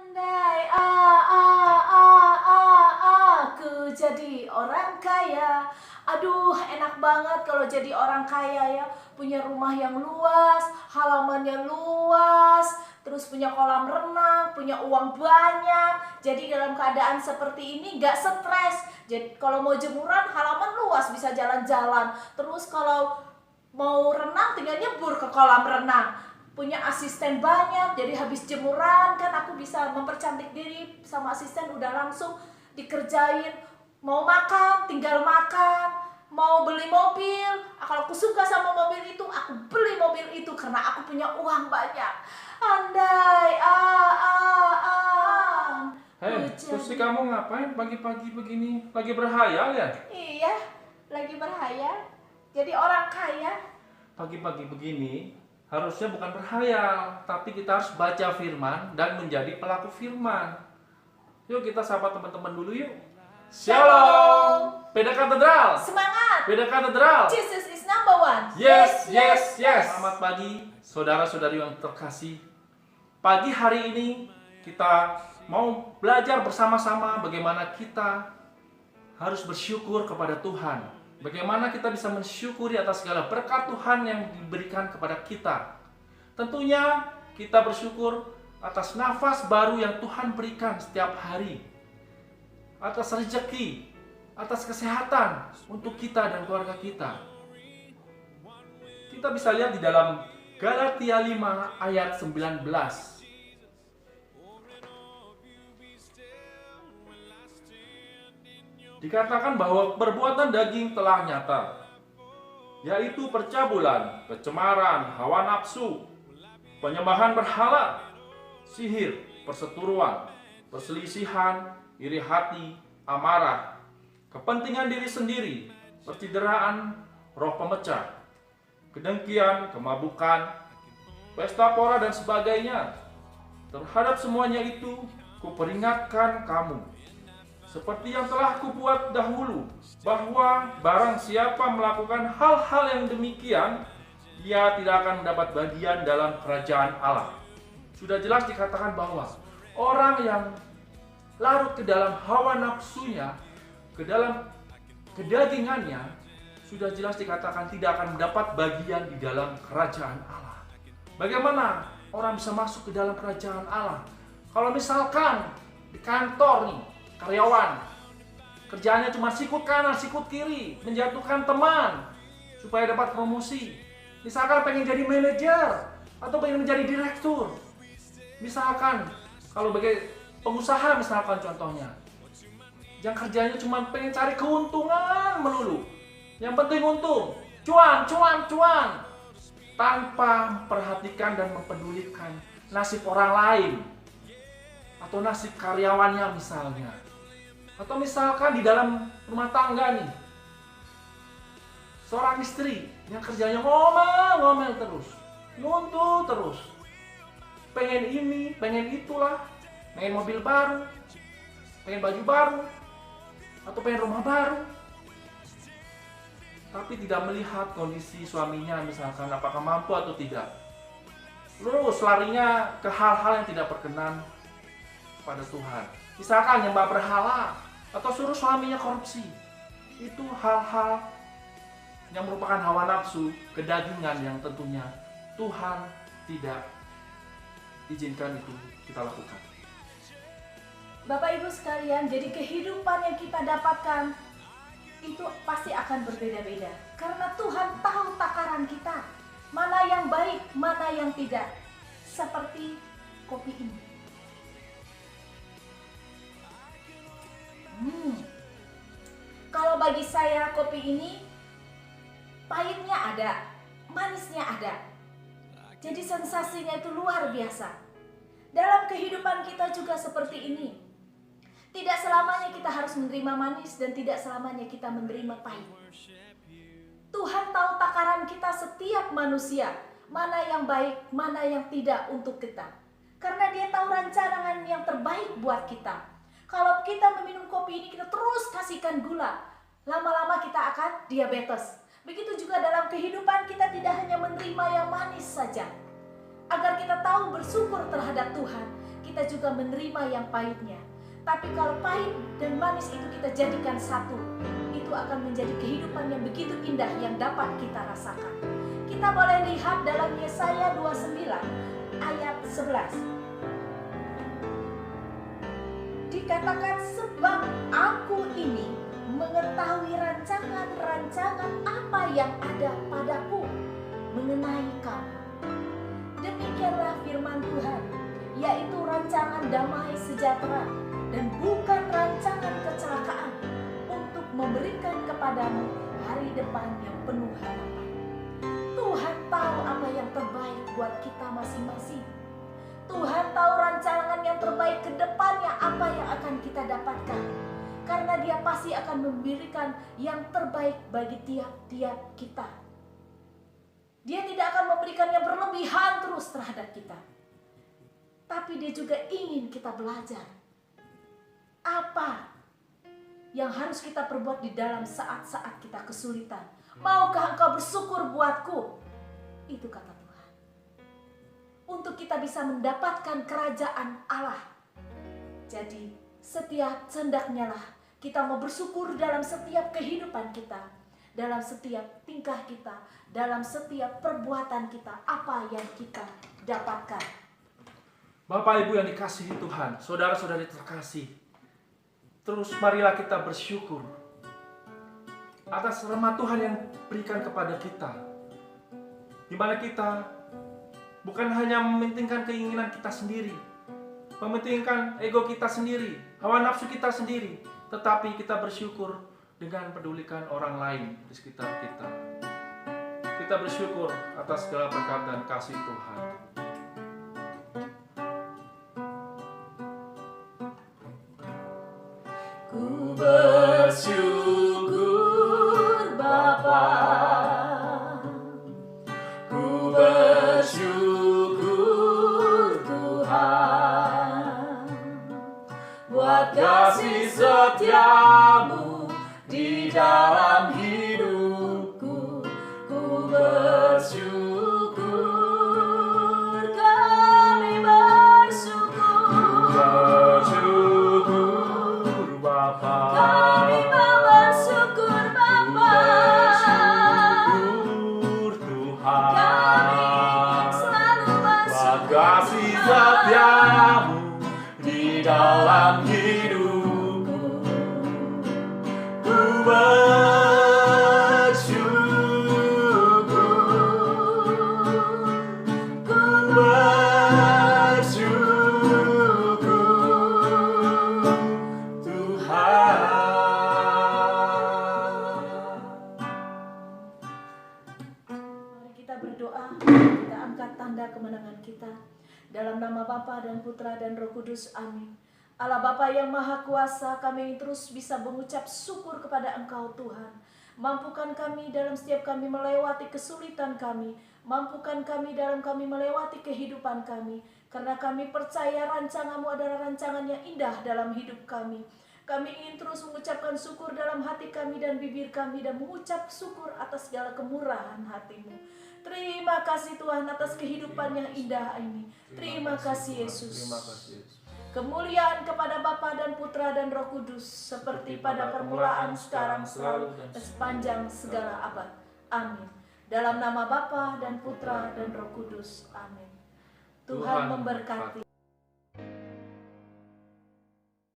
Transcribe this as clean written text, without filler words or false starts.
Andai aku jadi orang kaya. Aduh, enak banget kalau jadi orang kaya ya. Punya rumah yang luas, halamannya luas, terus punya kolam renang, punya uang banyak. Jadi dalam keadaan seperti ini gak stres. Jadi kalau mau jemuran, halaman luas, bisa jalan-jalan. Terus kalau mau renang tinggal nyebur ke kolam renang. Punya asisten banyak, jadi habis jemuran kan aku bisa mempercantik diri sama asisten, udah langsung dikerjain. Mau makan tinggal makan, mau beli mobil, kalau aku suka sama mobil itu aku beli mobil itu karena aku punya uang banyak. Andai Hei, Susi, kamu ngapain pagi-pagi begini? Lagi berhayal ya? Iya, lagi berhayal jadi orang kaya. Pagi-pagi begini harusnya bukan berhayal, tapi kita harus baca firman dan menjadi pelaku firman. Yuk kita sapa teman-teman dulu yuk. Shalom! Peda Katedral! Semangat! Peda Katedral! Jesus is number one. Yes, yes, yes! Selamat pagi, saudara-saudari yang terkasih. Pagi hari ini kita mau belajar bersama-sama bagaimana kita harus bersyukur kepada Tuhan. Bagaimana kita bisa mensyukuri atas segala berkat Tuhan yang diberikan kepada kita. Tentunya kita bersyukur atas nafas baru yang Tuhan berikan setiap hari. Atas rezeki, atas kesehatan untuk kita dan keluarga kita. Kita bisa lihat di dalam Galatia 5 ayat 19. Dikatakan bahwa perbuatan daging telah nyata, yaitu percabulan, kecemaran, hawa nafsu, penyembahan berhala, sihir, perseteruan, perselisihan, iri hati, amarah, kepentingan diri sendiri, percideraan, roh pemecah, kedengkian, kemabukan, pesta pora dan sebagainya. Terhadap semuanya itu, kuperingatkan kamu, seperti yang telah kubuat dahulu, bahwa barang siapa melakukan hal-hal yang demikian, ia tidak akan mendapat bagian dalam kerajaan Allah. Sudah jelas dikatakan bahwa orang yang larut ke dalam hawa nafsunya, ke dalam kedagingannya, sudah jelas dikatakan tidak akan mendapat bagian di dalam kerajaan Allah. Bagaimana orang bisa masuk ke dalam kerajaan Allah? Kalau misalkan di kantor nih, karyawan kerjaannya cuma sikut kanan, sikut kiri, menjatuhkan teman supaya dapat promosi. Misalkan pengen jadi manajer atau pengen menjadi direktur. Misalkan kalau bagi pengusaha misalkan contohnya, yang kerjanya cuma pengen cari keuntungan melulu. Yang penting untung, cuan, cuan, cuan, tanpa memperhatikan dan mempedulikan nasib orang lain atau nasib karyawannya misalnya. Atau misalkan di dalam rumah tangga nih, seorang istri yang kerjanya ngomel-ngomel terus, nuntut terus, pengen ini, pengen itulah, pengen mobil baru, pengen baju baru, atau pengen rumah baru, tapi tidak melihat kondisi suaminya misalkan apakah mampu atau tidak. Terus larinya ke hal-hal yang tidak berkenan pada Tuhan. Misalkan nyembah berhala atau suruh suaminya korupsi. Itu hal-hal yang merupakan hawa nafsu, kedagingan yang tentunya Tuhan tidak izinkan itu kita lakukan. Bapak Ibu sekalian, jadi kehidupan yang kita dapatkan itu pasti akan berbeda-beda. Karena Tuhan tahu takaran kita, mana yang baik, mana yang tidak. Seperti kopi ini. Kalau bagi saya kopi ini pahitnya ada, manisnya ada. Jadi sensasinya itu luar biasa. Dalam kehidupan kita juga seperti ini. Tidak selamanya kita harus menerima manis dan tidak selamanya kita menerima pahit. Tuhan tahu takaran kita setiap manusia, mana yang baik, mana yang tidak untuk kita. Karena Dia tahu rancangan yang terbaik buat kita. Kalau kita meminum kopi ini, kita terus kasihkan gula, lama-lama kita akan diabetes. Begitu juga dalam kehidupan kita tidak hanya menerima yang manis saja. Agar kita tahu bersyukur terhadap Tuhan, kita juga menerima yang pahitnya. Tapi kalau pahit dan manis itu kita jadikan satu, itu akan menjadi kehidupan yang begitu indah yang dapat kita rasakan. Kita boleh lihat dalam Yesaya 29 ayat 11. Dikatakan, sebab aku ini mengetahui rancangan-rancangan apa yang ada padaku mengenai kamu. Demikianlah firman Tuhan, yaitu rancangan damai sejahtera dan bukan rancangan kecelakaan, untuk memberikan kepadamu hari depan yang penuh harapan. Tuhan tahu apa yang terbaik buat kita masing-masing. Tuhan tahu rancangan yang terbaik ke depannya apa yang akan kita dapatkan. Karena Dia pasti akan memberikan yang terbaik bagi tiap-tiap kita. Dia tidak akan memberikan yang berlebihan terus terhadap kita. Tapi Dia juga ingin kita belajar apa yang harus kita perbuat di dalam saat-saat kita kesulitan. Maukah engkau bersyukur buatku? Itu kata Tuhan. Untuk kita bisa mendapatkan kerajaan Allah. Jadi setiap hendaknya lah kita mau bersyukur dalam setiap kehidupan kita, dalam setiap tingkah kita, dalam setiap perbuatan kita, apa yang kita dapatkan. Bapak Ibu yang dikasihi Tuhan, saudara-saudari terkasih, terus marilah kita bersyukur atas rahmat Tuhan yang berikan kepada kita, di mana kita bukan hanya mementingkan keinginan kita sendiri, mementingkan ego kita sendiri, hawa nafsu kita sendiri, tetapi kita bersyukur dengan pedulikan orang lain di sekitar kita. Kita bersyukur atas segala berkat dan kasih Tuhan. Ku bersyukur Bapa, ku bersyukur Tuhan, buat kasih setiamu di dalam hidupku. Ku bersyukur, kami bersyukur. Bersyukur Bapa, Kami bersyukur Bapa, bersyukur Tuhan, kami ingin selalu buat bersyukur kasih Tuhan. setiamu di dalam hidupku. Ku bersyukur Tuhan. Mari kita berdoa, kita angkat tanda kemenangan kita. Dalam nama Bapa dan Putra dan Roh Kudus, amin. Allah Bapa yang Maha Kuasa, kami terus bisa mengucap syukur kepada Engkau Tuhan. Mampukan kami dalam setiap kami melewati kesulitan kami. Mampukan kami dalam kami melewati kehidupan kami. Karena kami percaya rancangan-Mu adalah rancangan yang indah dalam hidup kami. Kami ingin terus mengucapkan syukur dalam hati kami dan bibir kami, dan mengucap syukur atas segala kemurahan hati-Mu. Terima kasih Tuhan atas kehidupan yang indah ini. Terima kasih Yesus. Terima kasih Yesus. Kemuliaan kepada Bapa dan Putra dan Roh Kudus, seperti pada permulaan, sekarang, selalu, dan sepanjang segala abad. Amin. Dalam nama Bapa dan Putra dan Roh Kudus. Amin. Tuhan memberkati.